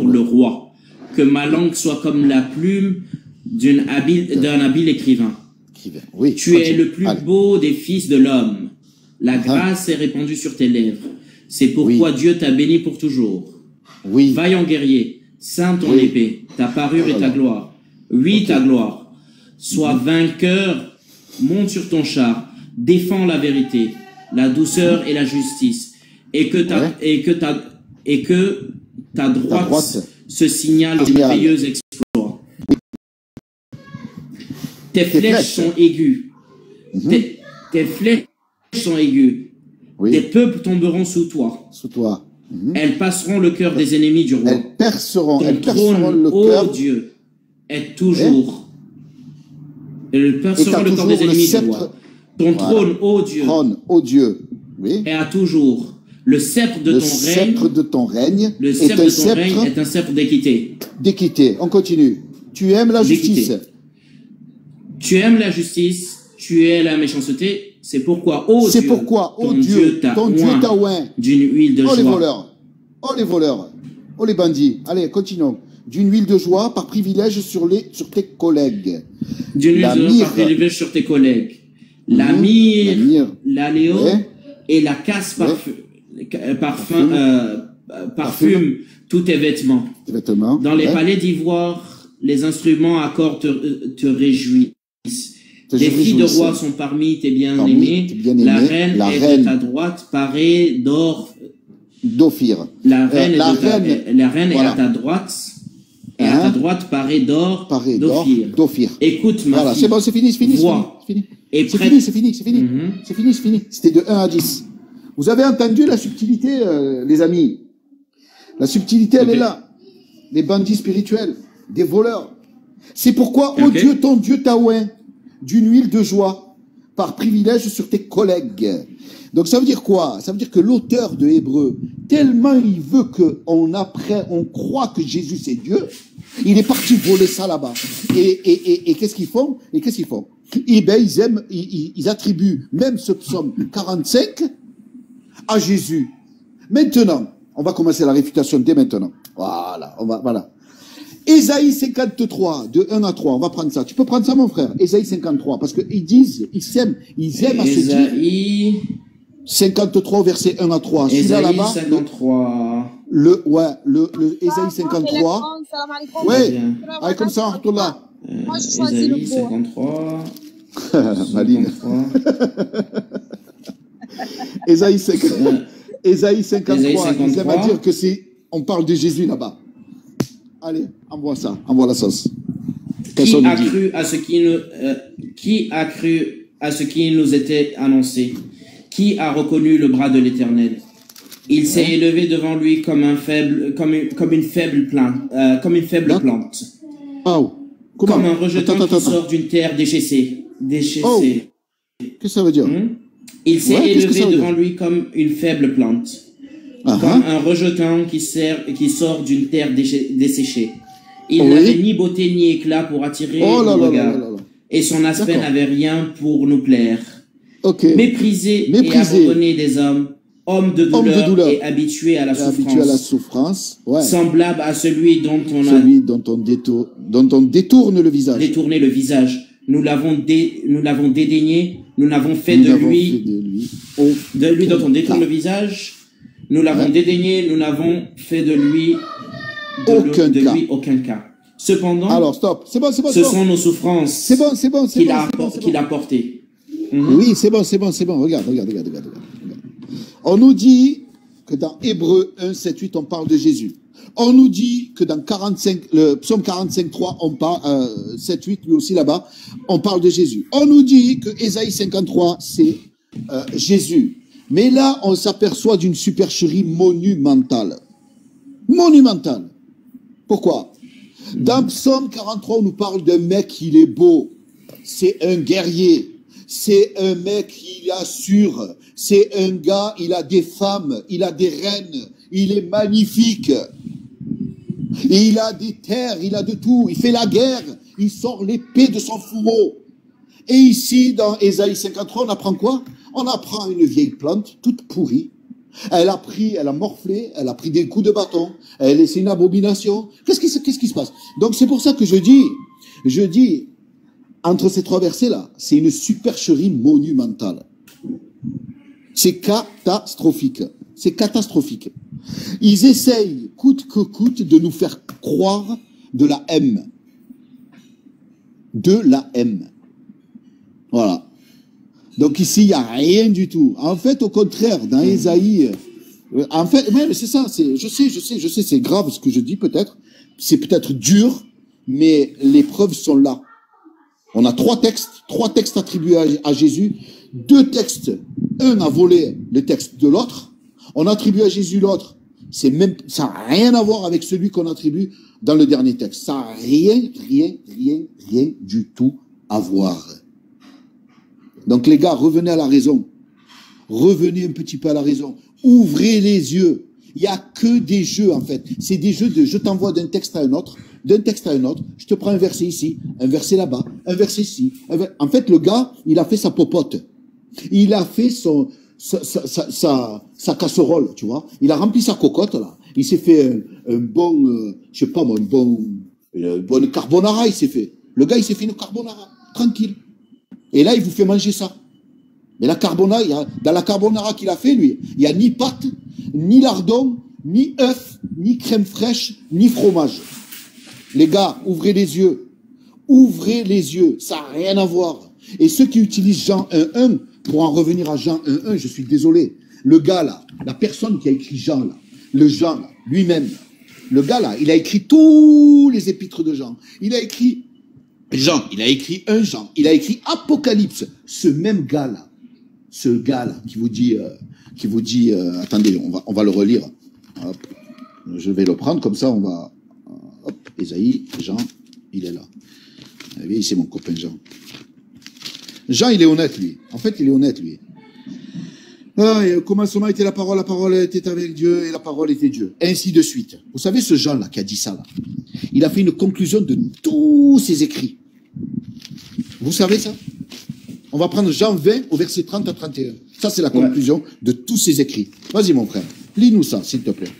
Speaker 3: le roi, que ma langue soit comme la plume d'un habile écrivain. Tu es le plus beau des fils de l'homme. La grâce est répandue sur tes lèvres. C'est pourquoi Dieu t'a béni pour toujours. Vaillant guerrier, ceins ton épée, ta parure et ta gloire. Ta gloire. Sois vainqueur, monte sur ton char, défends la vérité, la douceur et la justice, et que ta droite se signale de merveilleux exploits. Tes flèches sont aiguës. Tes flèches sont aiguës. Des peuples tomberont sous toi. Elles passeront le cœur des ennemis du roi.
Speaker 4: Elles perceront
Speaker 3: le cœur. Dieu, est toujours. Elles perceront le cœur des ennemis du roi. Ton trône, ô Dieu, est à toujours. Le sceptre de ton règne, est un sceptre d'équité.
Speaker 4: On continue. Tu aimes la justice.
Speaker 3: Tu aimes la justice, tu es la méchanceté. C'est pourquoi,
Speaker 4: ton Dieu t'a oint
Speaker 3: d'une huile de joie.
Speaker 4: Les voleurs, les bandits. Allez, continuons. D'une huile de joie par privilège sur tes collègues.
Speaker 3: D'une huile de joie par privilège sur tes collègues. La myrrhe, l'aléo et la casse parfume tous tes vêtements. Dans les palais d'ivoire, les instruments à cordes te réjouissent. Des filles de roi sont parmi tes bien-aimés. La reine est de ta droite, parée d'or.
Speaker 4: D'Ophir.
Speaker 3: La reine est à ta droite. Et à ta droite, parée d'or.
Speaker 4: D'Ophir.
Speaker 3: Écoute, ma fille.
Speaker 4: C'est bon, c'est fini. C'est fini. C'était de 1 à 10. Vous avez entendu la subtilité, les amis. La subtilité, elle est là. Les bandits spirituels, des voleurs. C'est pourquoi, Dieu, ton Dieu t'a oint d'une huile de joie par privilège sur tes collègues. Donc ça veut dire quoi? Ça veut dire que l'auteur de Hébreux, tellement il veut qu'on croit que Jésus c'est Dieu, il est parti voler ça là-bas. Et qu'est-ce qu'ils font? Eh ben ils attribuent même ce psaume 45 à Jésus. Maintenant, on va commencer la réfutation dès maintenant. Voilà. Ésaïe 53, de 1 à 3, on va prendre ça. Tu peux prendre ça, mon frère? Ésaïe 53, parce qu'ils disent, ils aiment à se dire. 53, verset 1 à 3.
Speaker 3: Ésaïe là-bas, 53.
Speaker 4: Le Ésaïe 53. Ouais, allez, comme ça, on retourne là.
Speaker 3: Ésaïe 53.
Speaker 4: Maline. Ésaïe 53. Ils aiment à dire que on parle de Jésus là-bas. Allez, envoie la sauce.
Speaker 3: Qui a cru à ce qui nous était annoncé? Qui a reconnu le bras de l'Éternel? Il s'est élevé devant lui comme une faible plante. Comme un rejeton qui sort d'une terre déchaissée.
Speaker 4: Qu'est-ce que ça veut dire?
Speaker 3: Il s'est élevé devant lui comme une faible plante. Comme un rejeton qui sort d'une terre desséchée. Il n'avait ni beauté ni éclat pour attirer le regard. Et son aspect n'avait rien pour nous plaire. Méprisé et abandonné des hommes, homme de douleur et habitué à la souffrance. Semblable à celui dont on détourne le visage. Nous l'avons dédaigné, nous n'avons fait de lui dont on détourne le visage. Nous l'avons dédaigné, nous n'avons fait de lui aucun cas. Cependant,
Speaker 4: alors, stop. C'est bon,
Speaker 3: ce sont nos souffrances qu'il a portées.
Speaker 4: Oui, c'est bon. Regarde. On nous dit que dans Hébreux 1, 7, 8, on parle de Jésus. On nous dit que dans le psaume 45, 3, on parle, 7, 8, lui aussi là-bas, on parle de Jésus. On nous dit que Ésaïe 53, c'est Jésus. Mais là, on s'aperçoit d'une supercherie monumentale. Pourquoi? Dans Psaume 43, on nous parle d'un mec, il est beau. C'est un guerrier. C'est un mec, il assure. C'est un gars, il a des femmes, il a des reines. Il est magnifique. Et il a des terres, il a de tout. Il fait la guerre. Il sort l'épée de son fourreau. Et ici, dans Ésaïe 53, on apprend quoi? On apprend une vieille plante, toute pourrie. Elle a morflé, elle a pris des coups de bâton. C'est une abomination. Qu'est-ce qui se passe? Donc c'est pour ça que je dis, entre ces trois versets-là, c'est une supercherie monumentale. C'est catastrophique. C'est catastrophique. Ils essayent, coûte que coûte, de nous faire croire de la haine. De la haine. Voilà. Donc ici, il n'y a rien du tout. En fait, au contraire, dans Ésaïe, en fait, même c'est ça, je sais, c'est grave ce que je dis peut-être. C'est peut-être dur, mais les preuves sont là. On a trois textes attribués à Jésus, 2 textes, un a volé le texte de l'autre, on attribue à Jésus l'autre, ça n'a rien à voir avec celui qu'on attribue dans le dernier texte. Ça n'a rien du tout à voir. Donc les gars, revenez à la raison. Revenez un petit peu à la raison. Ouvrez les yeux. Il n'y a que des jeux en fait. C'est des jeux de je t'envoie d'un texte à un autre, je te prends un verset ici, un verset là-bas, un verset ici. En fait, le gars, il a fait sa popote. Il a fait sa casserole, tu vois. Il a rempli sa cocotte là. Il s'est fait un bon, je sais pas moi, une bonne carbonara, il s'est fait. Le gars, il s'est fait une carbonara, tranquille. Et là, il vous fait manger ça. Mais la carbonara, dans la carbonara qu'il a fait, lui, il n'y a ni pâte, ni lardon, ni œuf, ni crème fraîche, ni fromage. Les gars, ouvrez les yeux. Ouvrez les yeux. Ça n'a rien à voir. Et ceux qui utilisent Jean 1.1, pour en revenir à Jean 1.1, je suis désolé. Le gars là, la personne qui a écrit Jean là, le Jean là, lui-même, le gars là, il a écrit tous les épîtres de Jean. Il a écrit Jean, il a écrit 1 Jean, il a écrit Apocalypse. Ce même gars là, qui vous dit, attendez, on va le relire. Hop, je vais le prendre comme ça, on va. Hop, Ésaïe, Jean, il est là. Vous voyez, c'est mon copain Jean. Jean, il est honnête, lui. En fait, il est honnête, lui. Ah, et au commencement était la parole était avec Dieu, et la parole était Dieu. Ainsi de suite. Vous savez, ce Jean-là qui a dit ça, là, il a fait une conclusion de tous ses écrits. Vous savez ça? On va prendre Jean 20 au verset 30 à 31. Ça, c'est la conclusion de tous ses écrits. Vas-y, mon frère. Lis-nous ça, s'il te plaît.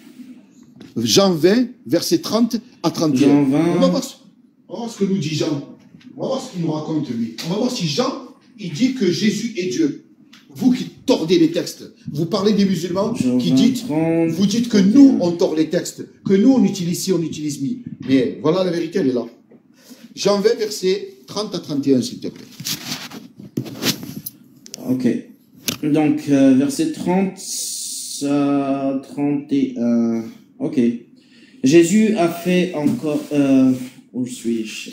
Speaker 4: Jean 20, verset 30 à 31.
Speaker 3: Jean 20.
Speaker 4: On va voir ce que nous dit Jean. On va voir ce qu'il nous raconte, lui. On va voir si Jean, il dit que Jésus est Dieu. Vous qui tordez les textes, vous parlez des musulmans qui dites, vous dites que nous, on tord les textes, que nous, on utilise ci, on utilise mi. Mais voilà, la vérité, elle est là. Jean 20, verset 30 à 31, s'il te plaît.
Speaker 3: Ok. Donc, verset 30 à 31. Ok. Jésus a fait encore... où suis-je?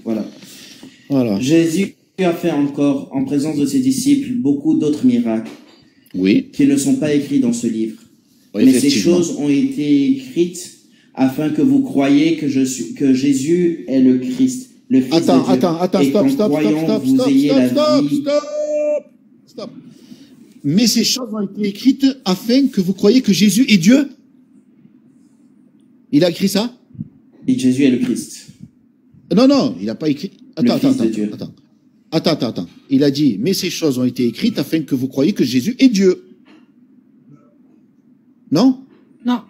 Speaker 3: Voilà. Jésus a fait encore, en présence de ses disciples, beaucoup d'autres miracles qui ne sont pas écrits dans ce livre. Oui, mais ces choses ont été écrites afin que vous croyiez que Jésus est le Christ, le Fils de Dieu.
Speaker 4: Stop. Mais ces choses ont été écrites afin que vous croyiez que Jésus est Dieu. Il a écrit ça?
Speaker 3: Et Jésus est le Christ.
Speaker 4: Non, il n'a pas écrit. Attends. Il a dit, mais ces choses ont été écrites afin que vous croyiez que Jésus est Dieu. Non?
Speaker 5: Non.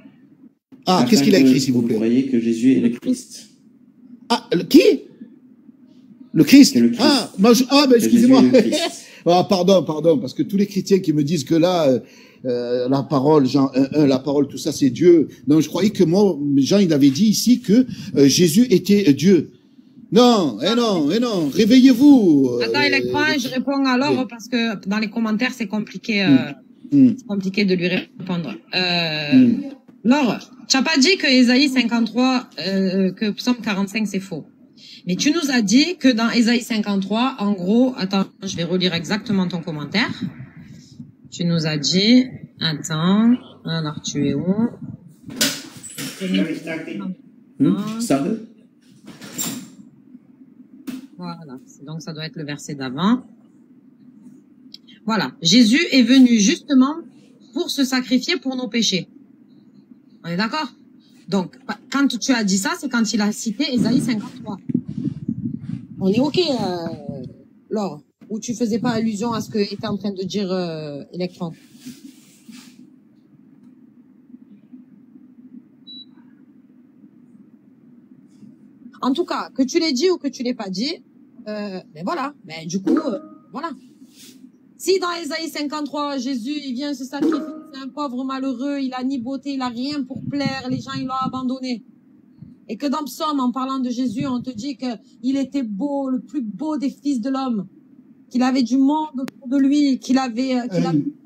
Speaker 4: Ah, qu'est-ce qu'il a écrit, s'il vous plaît?
Speaker 3: Vous croyez que Jésus est le Christ.
Speaker 4: Ah, qui? Le Christ?
Speaker 3: Le Christ.
Speaker 4: Ben excusez-moi. Ah, pardon, parce que tous les chrétiens qui me disent que là, la parole, Jean 1, la parole, tout ça, c'est Dieu. Donc, je croyais que moi, Jean, il avait dit ici que Jésus était Dieu. Non, réveillez-vous.
Speaker 5: Attends, Electra, je réponds alors parce que dans les commentaires, c'est compliqué, c'est compliqué de lui répondre. Laure, tu n'as pas dit que Ésaïe 53, que Psaume 45, c'est faux. Mais tu nous as dit que dans Ésaïe 53, en gros, attends, je vais relire exactement ton commentaire. Tu nous as dit, attends, alors tu es où?
Speaker 3: Ça veut?
Speaker 5: Voilà, donc ça doit être le verset d'avant. Voilà, Jésus est venu justement pour se sacrifier pour nos péchés. On est d'accord? Donc, quand tu as dit ça, c'est quand il a cité Ésaïe 53. On est OK, Laure, ou tu faisais pas allusion à ce que était en train de dire Electron? En tout cas, que tu l'aies dit ou que tu l'aies pas dit, mais voilà. Mais du coup, voilà. Si dans Ésaïe 53, Jésus, il vient se sacrifier, c'est un pauvre malheureux, il a ni beauté, il a rien pour plaire, les gens, ils l'ont abandonné. Et que dans Psaume, en parlant de Jésus, on te dit qu'il était beau, le plus beau des fils de l'homme, qu'il avait du monde autour de lui, qu'il avait...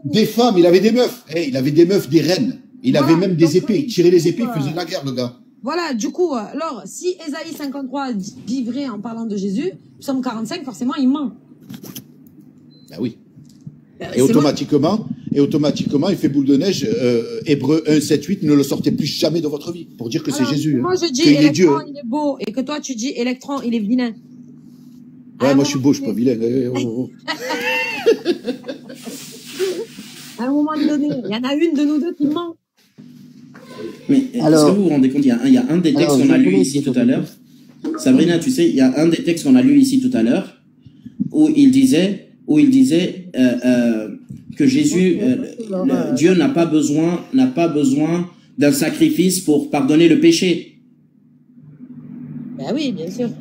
Speaker 4: des femmes, il avait des meufs, il avait des meufs, des reines, il avait même des épées, il tirait les épées, il faisait la guerre, le gars.
Speaker 5: Voilà, du coup, alors, si Ésaïe 53 dit vrai en parlant de Jésus, Psaume 45, forcément, il ment.
Speaker 4: Ben oui. Et automatiquement, il fait boule de neige. Hébreux 1, 7, 8, ne le sortez plus jamais de votre vie pour dire que c'est Jésus.
Speaker 5: Moi, je dis Électron, il est beau, et que toi, tu dis Électron, il est vilain.
Speaker 4: Ouais, moi, je suis beau, je suis pas vilain.
Speaker 5: À un moment donné, il y en a une de nous deux qui ment.
Speaker 3: Mais est-ce que vous vous rendez compte, il y a un des textes qu'on a lu ici tout à l'heure. Sabrina, tu sais, il y a un des textes qu'on a lu ici tout à l'heure où il disait que Jésus, Dieu n'a pas besoin d'un sacrifice pour pardonner le péché.
Speaker 5: Ben oui, bien sûr.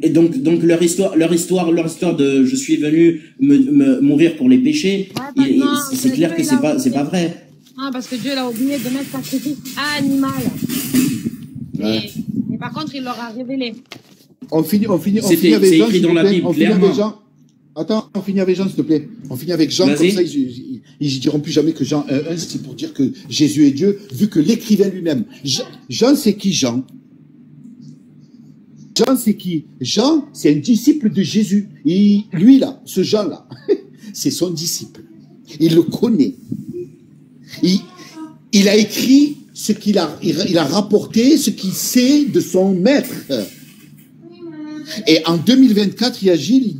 Speaker 3: Et donc leur histoire de je suis venu me mourir pour les péchés, c'est clair que c'est pas vrai.
Speaker 5: Ah, parce que Dieu l'a oublié de mettre sacrifice animal. Ouais. Mais par contre, il leur a révélé.
Speaker 4: On finit avec Jean.
Speaker 3: C'est écrit dans la Bible, clairement.
Speaker 4: Attends, on finit avec Jean, s'il te plaît. On finit avec Jean, comme ça, ils diront plus jamais que Jean 1, c'est pour dire que Jésus est Dieu, vu que l'écrivain lui-même. Jean, c'est qui, Jean? Jean, c'est qui? Jean, c'est un disciple de Jésus. Lui, là, ce Jean-là, c'est son disciple. Il le connaît. Il a écrit ce qu'il a, il a rapporté ce qu'il sait de son maître. Et en 2024, il y a Gilles, il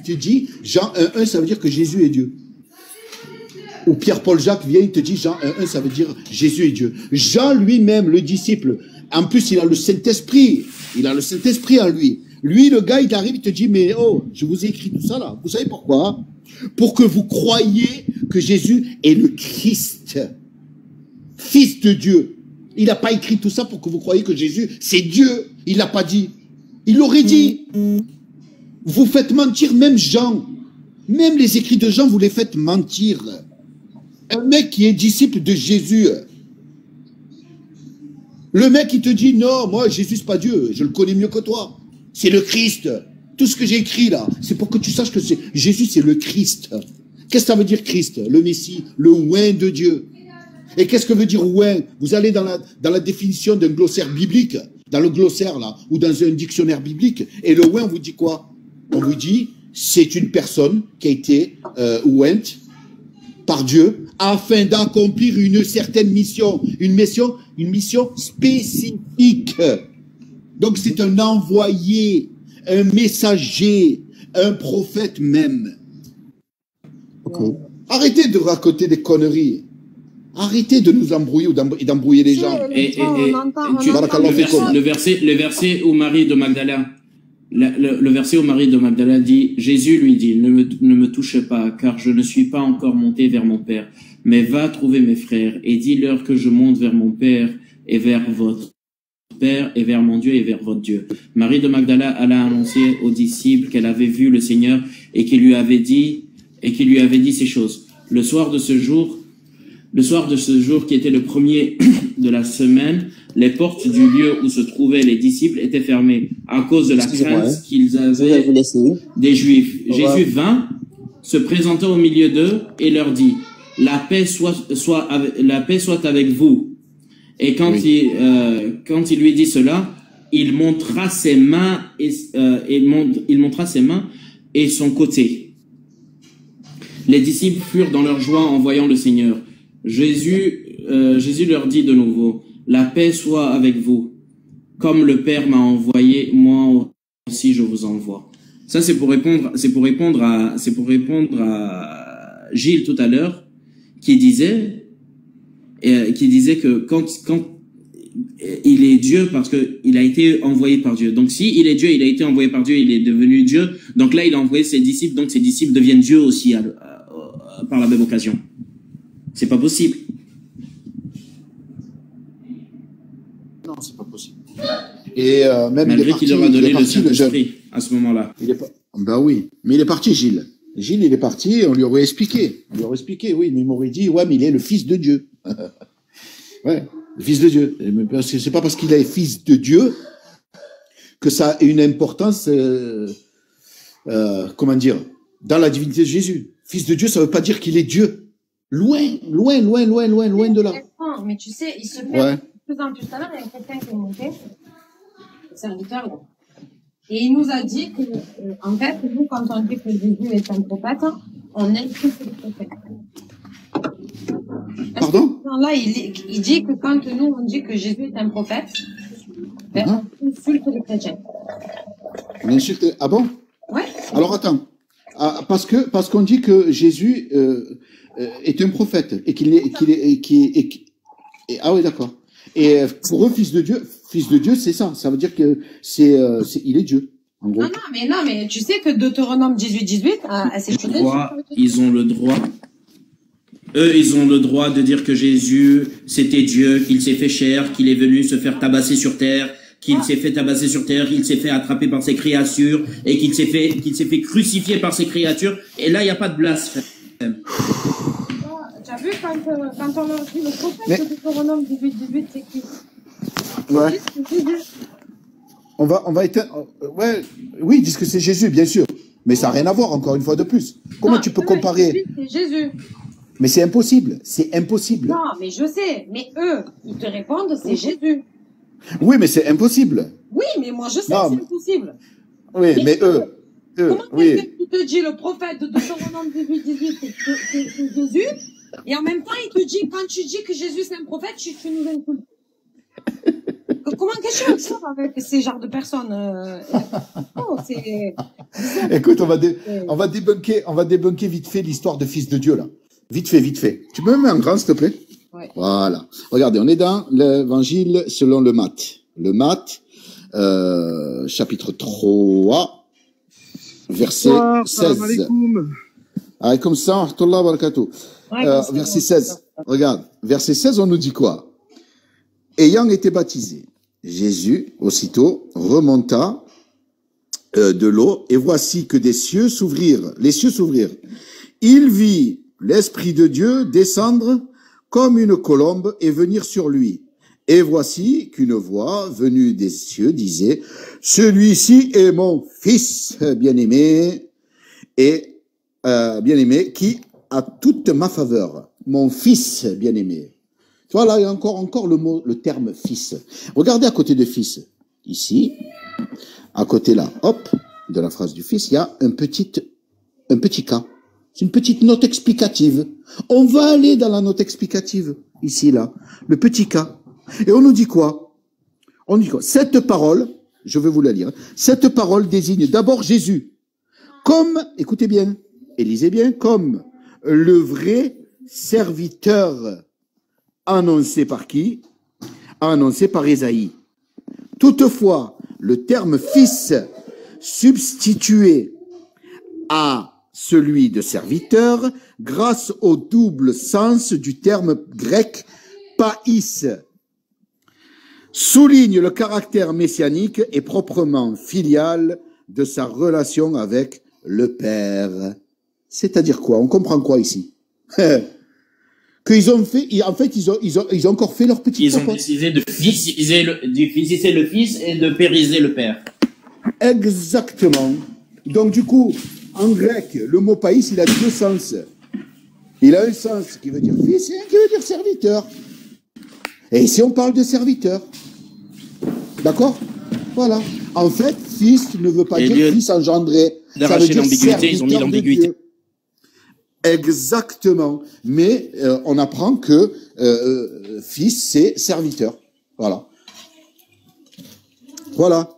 Speaker 4: te dit, Jean 1.1, ça veut dire que Jésus est Dieu. Ou Pierre-Paul Jacques vient, il te dit, Jean 1.1, ça veut dire Jésus est Dieu. Jean lui-même, le disciple, en plus, il a le Saint-Esprit. Il a le Saint-Esprit en lui. Lui, le gars, il arrive, il te dit, mais oh, je vous ai écrit tout ça là. Vous savez pourquoi? Pour que vous croyiez que Jésus est le Christ, Fils de Dieu. Il n'a pas écrit tout ça pour que vous croyiez que Jésus, c'est Dieu. Il l'a pas dit. Il l'aurait dit. Vous faites mentir même Jean. Même les écrits de Jean, vous les faites mentir. Un mec qui est disciple de Jésus. Le mec qui te dit, non, moi, Jésus, c'est pas Dieu. Je le connais mieux que toi. C'est le Christ. Tout ce que j'ai écrit là, c'est pour que tu saches que Jésus, c'est le Christ. Qu'est-ce que ça veut dire Christ? Le Messie, le oint de Dieu. Et qu'est-ce que veut dire oint? Vous allez dans la définition d'un glossaire biblique, dans le glossaire là, ou dans un dictionnaire biblique, et le oint, on vous dit quoi? On vous dit, c'est une personne qui a été oint par Dieu afin d'accomplir une certaine mission, une mission spécifique. Donc c'est un envoyé, un messager, un prophète même. Okay. Arrêtez de raconter des conneries. Arrêtez de nous embrouiller et d'embrouiller les gens.
Speaker 3: Le verset où Marie de Magdala, le verset où Marie de Magdala dit, Jésus lui dit, ne me touche pas, car je ne suis pas encore monté vers mon Père, mais va trouver mes frères et dis-leur que je monte vers mon Père et vers votre Père et vers mon Dieu et vers votre Dieu. Marie de Magdala alla annoncer aux disciples qu'elle avait vu le Seigneur et qu'il lui avait dit ces choses. Le soir de ce jour qui était le premier de la semaine, les portes du lieu où se trouvaient les disciples étaient fermées à cause de la crainte qu'ils avaient des Juifs. Jésus vint, se présenta au milieu d'eux et leur dit, la paix soit avec vous. Et quand il lui dit cela, il montra ses mains et son côté. Les disciples furent dans leur joie en voyant le Seigneur. Jésus leur dit de nouveau, la paix soit avec vous. Comme le Père m'a envoyé, moi aussi je vous envoie. Ça c'est pour répondre à Gilles tout à l'heure, qui disait que il est Dieu parce qu'il a été envoyé par Dieu. Donc si il est Dieu, il a été envoyé par Dieu, il est devenu Dieu. Donc là, il a envoyé ses disciples, donc ses disciples deviennent Dieu aussi par la même occasion. C'est pas possible.
Speaker 4: Non, c'est pas possible. Et même
Speaker 3: malgré qu'il leur a donné le Saint-Esprit à ce moment-là.
Speaker 4: Ben oui, mais il est parti, Gilles. Gilles, il est parti, on lui aurait expliqué. Oui, mais il m'aurait dit, ouais, mais il est le fils de Dieu. Ouais, le fils de Dieu. C'est pas parce qu'il est fils de Dieu que ça a une importance, comment dire, dans la divinité de Jésus. Fils de Dieu, ça veut pas dire qu'il est Dieu. Loin de là.
Speaker 5: Mais tu sais, il se perd de plus en plus. Tout à l'heure, il y a quelqu'un qui est monté, le serviteur, là. Et il nous a dit que, en fait, nous, quand on dit que Jésus est un prophète, on insulte le prophète.
Speaker 4: Pardon?
Speaker 5: Là, il dit que quand nous, on dit que Jésus est un prophète, ben, on insulte les chrétiens.
Speaker 4: On insulte, ah bon?
Speaker 5: Ouais.
Speaker 4: Alors attends. Parce qu'on dit que Jésus est un prophète et ah oui, d'accord. Et pour eux, fils de Dieu, c'est ça. Ça veut dire que il est Dieu. En gros.
Speaker 5: Non, mais tu sais que Deutéronome 18, c'est une
Speaker 3: ils ont le droit. Eux, ils ont le droit de dire que Jésus, c'était Dieu, qu'il s'est fait chair, qu'il est venu se faire tabasser sur terre, qu'il s'est fait tabasser sur terre, qu'il s'est fait attraper par ses créatures, et qu'il s'est fait crucifier par ses créatures. Et là, il n'y a pas de blasphème.
Speaker 5: Tu as vu quand on leur dit le prophète de Deutéronome 18, c'est qui?
Speaker 4: Ouais. On va éteindre. Ouais. Oui, ils disent que c'est Jésus, bien sûr. Mais ça n'a rien à voir, encore une fois de plus. Comment tu peux comparer?
Speaker 5: C'est Jésus.
Speaker 4: Mais c'est impossible. C'est impossible.
Speaker 5: Non, mais je sais. Mais eux, ils te répondent, c'est Jésus.
Speaker 4: Oui, mais c'est impossible.
Speaker 5: Oui, mais moi, je sais que c'est impossible.
Speaker 4: Oui, mais eux.
Speaker 5: Comment quelqu'un qui te dit le prophète de Deutéronome 18, c'est Jésus, et en même temps, il te dit, quand tu dis que Jésus c'est un prophète, tu nous insultes. Comment qu'est-ce que tu fais avec ces genres de personnes
Speaker 4: Écoute, on va débunker vite fait l'histoire de fils de Dieu, là. Vite fait. Tu peux me mettre en grand, s'il te plaît?
Speaker 5: Ouais.
Speaker 4: Voilà. Regardez, on est dans l'évangile selon le Matthieu. Le Matthieu, chapitre 3, verset 16. Alaykoum salam, rahmatullah, barakatuh. Verset 16. Regarde, verset 16, on nous dit quoi? Ayant été baptisé, Jésus, aussitôt, remonta de l'eau, et voici que les cieux s'ouvrirent. Il vit l'Esprit de Dieu descendre comme une colombe et venir sur lui. Et voici qu'une voix venue des cieux disait, « Celui-ci est mon fils bien-aimé, qui a toute ma faveur. Mon fils bien-aimé. » Tu vois, là, il y a encore le terme fils. Regardez à côté de fils. Ici, à côté là, hop, de la phrase du fils, il y a un petit cas. C'est une petite note explicative. On va aller dans la note explicative. Ici, là. Le petit cas. Et on nous dit quoi? On dit quoi? Cette parole, je vais vous la lire. Cette parole désigne d'abord Jésus. Comme, écoutez bien, et lisez bien, comme le vrai serviteur annoncé par qui? Annoncé par Ésaïe. Toutefois, le terme fils substitué à celui de serviteur grâce au double sens du terme grec païs souligne le caractère messianique et proprement filial de sa relation avec le Père. C'est-à-dire quoi? On comprend quoi ici? Qu'ils ont fait, en fait, ils ont encore fait leur petit.
Speaker 3: Ils ont décidé de fisiser le fils et de périser le père.
Speaker 4: Exactement. Donc du coup, en grec, le mot païs, il a deux sens. Il a un sens qui veut dire fils et un qui veut dire serviteur. Et ici, on parle de serviteur. D'accord? Voilà. En fait, fils ne veut pas dire fils engendré. Ça veut dire serviteur.
Speaker 3: Ils ont mis l'ambiguïté.
Speaker 4: Exactement. Mais on apprend que fils, c'est serviteur. Voilà. Voilà.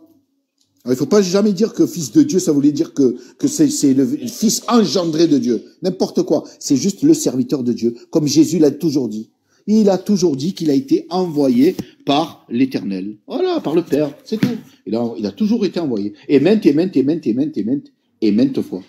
Speaker 4: Il ne faut pas jamais dire que fils de Dieu, ça voulait dire que c'est le fils engendré de Dieu. N'importe quoi. C'est juste le serviteur de Dieu. Comme Jésus l'a toujours dit. Il a toujours dit qu'il a été envoyé par l'Éternel. Voilà, par le Père, c'est tout. Il a toujours été envoyé. Et maintes fois.